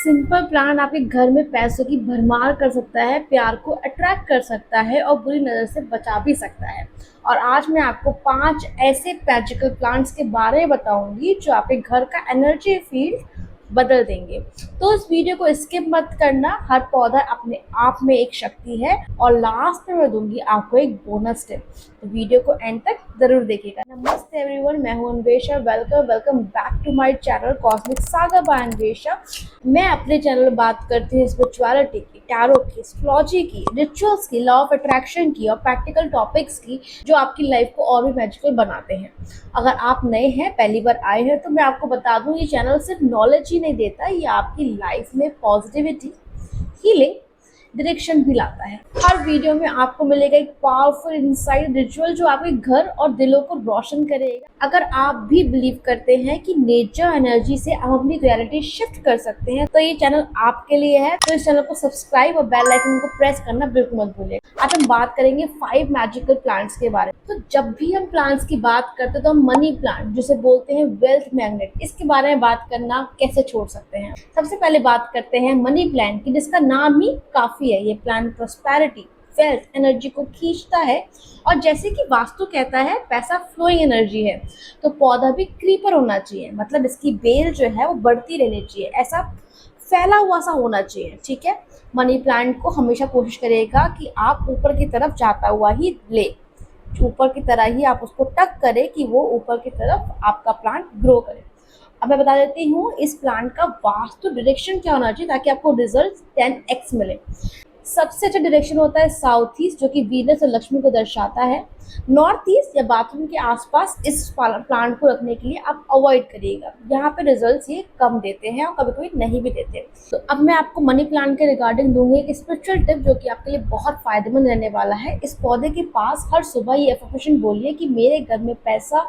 Simple plan आपके घर में पैसों की भरमार कर सकता है, प्यार को अट्रैक्ट कर सकता है और बुरी नज़र से बचा भी सकता है। और आज मैं आपको 5 ऐसे मैजिकल प्लांट्स के बारे में बताऊंगी जो आपके घर का एनर्जी फील्ड बदल देंगे। तो इस वीडियो को स्किप मत करना। हर पौधा अपने आप में एक शक्ति है और लास्ट में मैं दूंगी आपको एक बोनस टिप। तो वीडियो को एंड तक जरूर देखिएगा। नमस्ते एवरीवन, मैं हूं Anvesha. Welcome back to my channel Cosmic Saga by Anvesha. मैं अपने चैनल में बात करती हूँ स्पिरिचुअलिटी की, टैरो की, एस्ट्रोलॉजी की, रिचुअल्स की, लॉ ऑफ अट्रैक्शन की और प्रैक्टिकल टॉपिक्स की जो आपकी लाइफ को और भी मैजिकल बनाते हैं। अगर आप नए हैं, पहली बार आए हैं, तो मैं आपको बता दूं ये चैनल सिर्फ नॉलेज ही नहीं देता, ये आपकी लाइफ में पॉजिटिविटी, हीलिंग, डायरेक्शन भी लाता है। हर वीडियो में आपको मिलेगा एक पावरफुल इनसाइट रिचुअल जो आपके घर और दिलों को रोशन करेगा। अगर आप भी बिलीव करते हैं कि नेचर एनर्जी से आप अपनी रियलिटी शिफ्ट कर सकते हैं, तो ये चैनल आपके लिए है। तो इस चैनल को सब्सक्राइब और बेल आइकन को प्रेस करना बिल्कुल मत भूलिए। आज हम बात करेंगे 5 मैजिकल प्लांट्स के बारे में। तो जब भी हम प्लांट्स की बात करते हैं तो हम मनी प्लांट, जिसे बोलते हैं वेल्थ मैग्नेट, इसके बारे में बात करना कैसे छोड़ सकते हैं। सबसे पहले बात करते हैं मनी प्लांट की, जिसका नाम ही काफी है। ये प्लांट प्रॉस्पेरिटी, वेल्थ, एनर्जी को खींचता है और जैसे कि वास्तु कहता है पैसा फ्लोइंग एनर्जी है, तो पौधा भी क्रीपर होना चाहिए। मतलब इसकी बेल जो है वो बढ़ती रहनी चाहिए, ऐसा फैला हुआ सा होना चाहिए। ठीक है, मनी प्लांट को हमेशा कोशिश करेगा कि आप ऊपर की तरफ जाता हुआ ही ले, ऊपर की तरह ही आप उसको टक करें कि वो ऊपर की तरफ आपका प्लांट ग्रो करे। अब मैं बता देती हूँ इस प्लांट का वास्तु डायरेक्शन क्या होना चाहिए ताकि आपको रिजल्ट 10x मिले। सबसे अच्छा डायरेक्शन होता है साउथ ईस्ट, जो कि वीनस और लक्ष्मी को दर्शाता है। नॉर्थ ईस्ट या बाथरूम के आसपास इस प्लांट को रखने के लिए आप अवॉइड करिएगा। यहाँ पे रिजल्ट्स ये कम देते हैं और कभी कभी नहीं भी देते। तो अब मैं आपको मनी प्लांट के रिगार्डिंग दूंगी एक स्पिरिचुअल टिप जो कि आपके लिए बहुत फायदेमंद रहने वाला है। इस पौधे के पास हर सुबह ये एफर्मेशन बोलिए कि मेरे घर में पैसा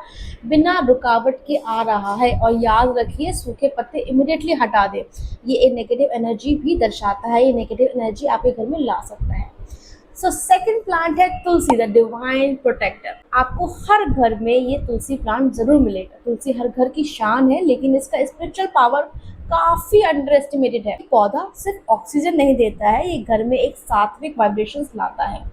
बिना रुकावट के आ रहा है, और याद रखिए सूखे पत्ते इमिडिएटली हटा दे। ये एक नेगेटिव एनर्जी भी दर्शाता है, ये नेगेटिव एनर्जी आपके घर में ला सकता है। सो सेकंड प्लांट है तुलसी, द डिवाइन प्रोटेक्टर। आपको हर घर में ये तुलसी प्लांट जरूर मिलेगा। तुलसी हर घर की शान है, लेकिन इसका स्पिरिचुअल पावर काफी अंडर एस्टिमेटेड है। पौधा सिर्फ ऑक्सीजन नहीं देता है, ये घर में एक सात्विक वाइब्रेशंस लाता है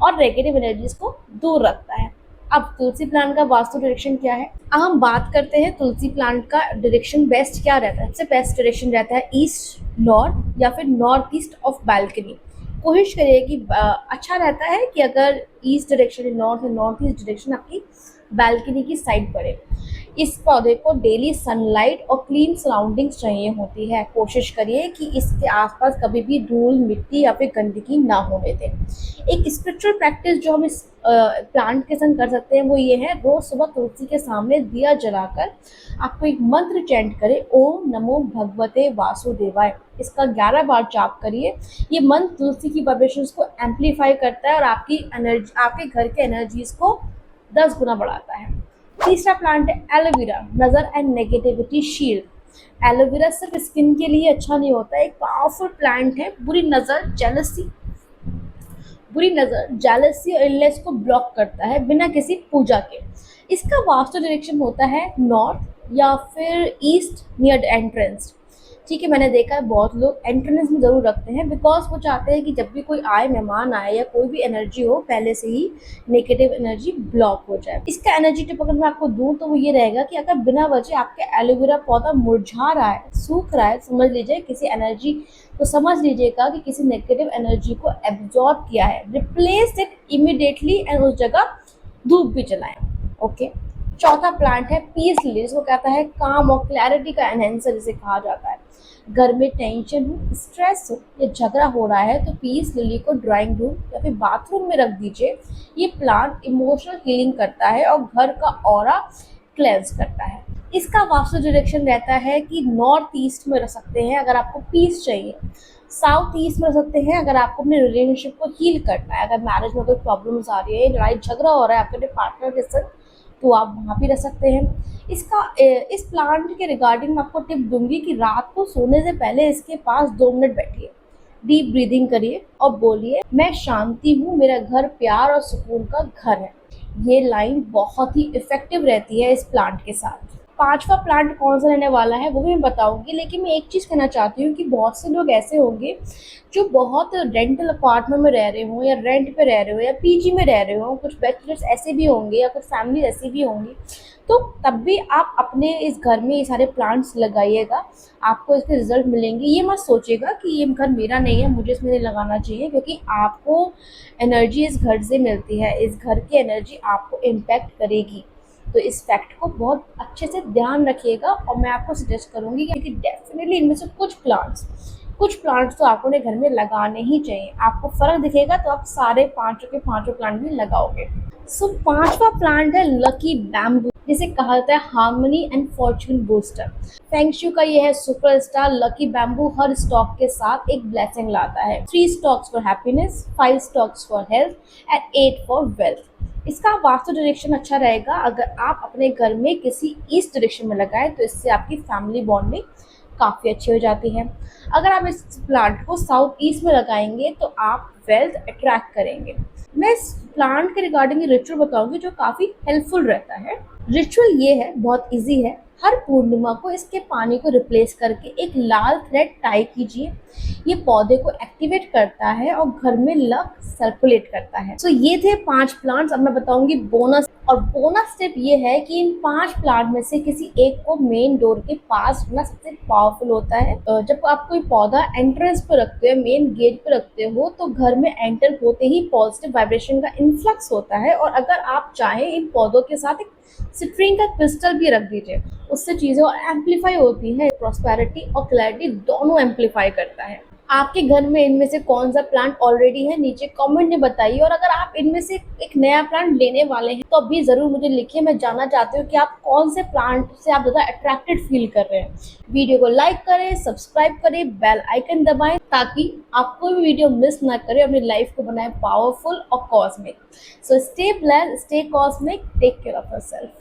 और नेगेटिव एनर्जीज को दूर रखता है। अब तुलसी प्लांट का वास्तु डायरेक्शन क्या है। अब हम बात करते हैं तुलसी प्लांट का डायरेक्शन बेस्ट क्या रहता है। सबसे बेस्ट डायरेक्शन रहता है ईस्ट नॉर्थ या फिर नॉर्थ ईस्ट ऑफ बालकनी। कोशिश करिए कि अच्छा रहता है कि अगर ईस्ट डायरेक्शन, नॉर्थ या नॉर्थ ईस्ट डायरेक्शन आपकी बालकनी की साइड पड़े। इस पौधे को डेली सनलाइट और क्लीन सराउंडिंग्स चाहिए होती है। कोशिश करिए कि इसके आसपास कभी भी धूल, मिट्टी या फिर गंदगी ना होने दें। एक स्पिरिचुअल प्रैक्टिस जो हम इस प्लांट के संग कर सकते हैं वो ये है, रोज सुबह तुलसी के सामने दिया जलाकर आपको एक मंत्र चैंट करे, ओम नमो भगवते वासुदेवाय। इसका 11 बार जाप करिए। ये मंत्र तुलसी की वाइब्रेशंस को एम्पलीफाई करता है और आपकी एनर्जी, आपके घर के एनर्जीज को 10 गुना बढ़ाता है। तीसरा प्लांट है एलोवेरा, नजर एंड नेगेटिविटी शील्ड। एलोवेरा सिर्फ स्किन के लिए अच्छा नहीं होता, एक पावरफुल प्लांट है। बुरी नजर, जेलसी और इलनेस को ब्लॉक करता है बिना किसी पूजा के। इसका वास्तु डायरेक्शन होता है नॉर्थ या फिर ईस्ट नियर एंट्रेंस। ठीक है, मैंने देखा है बहुत लोग एंट्रेंस में जरूर रखते हैं, बिकॉज वो चाहते हैं कि जब भी कोई आए, मेहमान आए या कोई भी एनर्जी हो, पहले से ही नेगेटिव एनर्जी ब्लॉक हो जाए। इसका एनर्जी टिप अगर मैं आपको दूं तो वो ये रहेगा कि अगर बिना वजह आपके एलोवेरा पौधा मुरझा रहा है, सूख रहा है, समझ लीजिए किसी एनर्जी तो समझ लीजिएगा कि किसी नेगेटिव एनर्जी को एब्जॉर्ब किया है। रिप्लेस इट इमीडिएटली एंड उस जगह धूप भी जलाएं। ओके। चौथा प्लांट है पीस लिली, जिसको कहता है काम और क्लैरिटी का एनहेंसर जिसे कहा जाता है। घर में टेंशन हो, स्ट्रेस हो या झगड़ा हो रहा है तो पीस लिली को ड्राइंग रूम या फिर बाथरूम में रख दीजिए। ये प्लांट इमोशनल हीलिंग करता है और घर का ऑरा क्लेंस करता है। इसका वास्तु डायरेक्शन रहता है कि नॉर्थ ईस्ट में रख सकते हैं अगर आपको पीस चाहिए, साउथ ईस्ट में रख सकते हैं अगर आपको अपने रिलेशनशिप को हील करना है। अगर मैरिज में कोई प्रॉब्लम्स आ रही है, लड़ाई झगड़ा हो रहा है आपके पार्टनर के साथ, तो आप वहाँ भी रख सकते हैं। इस प्लांट के रिगार्डिंग मैं आपको टिप दूंगी कि रात को सोने से पहले इसके पास 2 मिनट बैठिए, डीप ब्रीदिंग करिए और बोलिए, मैं शांति हूँ, मेरा घर प्यार और सुकून का घर है। ये लाइन बहुत ही इफेक्टिव रहती है इस प्लांट के साथ। पांचवा प्लांट कौन सा रहने वाला है वो भी मैं बताऊंगी, लेकिन मैं एक चीज़ कहना चाहती हूँ कि बहुत से लोग ऐसे होंगे जो बहुत रेंटल अपार्टमेंट में रह रहे हों या रेंट पे रह रहे हो या पीजी में रह रहे हो, कुछ बैचलर्स ऐसे भी होंगे या कुछ फैमिली ऐसी भी होंगी। तो तब भी आप अपने इस घर में ये सारे प्लांट्स लगाइएगा, आपको इसके रिजल्ट मिलेंगे। ये मत सोचिएगा कि ये घर मेरा नहीं है, मुझे इसमें नहीं लगाना चाहिए, क्योंकि आपको एनर्जी इस घर से मिलती है, इस घर की एनर्जी आपको इम्पैक्ट करेगी। तो इस फैक्ट को बहुत अच्छे से ध्यान रखिएगा और मैं आपको सजेस्ट करूँगी कि डेफिनेटली इनमें से कुछ प्लांट्स तो आपको अपने घर में लगाने ही चाहिए। आपको फ़र्क दिखेगा तो आप सारे पाँचों के पाँचों प्लांट भी लगाओगे। सो पांचवा प्लांट है लकी बैम्बू, जिसे कहा जाता है हार्मनी एंड फॉर्च्यून बूस्टर। फेंगशू का ये है सुपरस्टार। लकी बैम्बू हर स्टॉक के साथ एक ब्लेसिंग लाता है। 3 stocks for happiness, 5 stocks for health and 8 for wealth. इसका वास्तु डायरेक्शन अच्छा रहेगा। अगर आप अपने घर में किसी ईस्ट डायरेक्शन में लगाएं तो इससे आपकी फैमिली बॉन्डिंग काफ़ी अच्छी हो जाती है। अगर आप इस प्लांट को साउथ ईस्ट में लगाएंगे तो आप वेल्थ अट्रैक्ट करेंगे। मैं इस प्लांट के रिगार्डिंग रिचुअल बताऊंगी जो काफ़ी हेल्पफुल रहता है। रिचुअल ये है, बहुत इजी है। हर पूर्णिमा को इसके पानी को रिप्लेस करके एक लाल थ्रेड टाई कीजिए। ये पौधे को एक्टिवेट करता है और घर में लक सर्कुलेट करता है। तो ये थे 5 प्लांट्स। अब मैं बताऊंगी बोनस। और बोनस टिप ये है कि इन 5 प्लांट में से किसी एक को मेन डोर के पास रखना सबसे पावरफुल होता है। जब आप कोई पौधा एंट्रेंस पे रखते हो, मेन गेट पे रखते हो, तो घर में एंटर होते ही पॉजिटिव वाइब्रेशन का इन्फ्लक्स होता है। और अगर आप चाहें इन पौधों के साथ एक सिट्रिन का क्रिस्टल भी रख दीजिए, उससे चीज़ें और एम्पलीफाई होती है। प्रॉस्पेरिटी और क्लैरिटी दोनों एम्पलीफाई करता है। आपके घर में इनमें से कौन सा प्लांट ऑलरेडी है, नीचे कमेंट में बताइए। और अगर आप इनमें से एक नया प्लांट लेने वाले हैं तो अभी ज़रूर मुझे लिखिए। मैं जानना चाहती हूँ कि आप कौन से प्लांट से आप ज़्यादा अट्रैक्टेड फील कर रहे हैं। वीडियो को लाइक करें, सब्सक्राइब करें, बेल आइकन दबाएं ताकि आप कोई भी वीडियो मिस ना करें। अपनी लाइफ को बनाएं पावरफुल और cosmic. So stay blessed, stay cosmic, take care of yourself.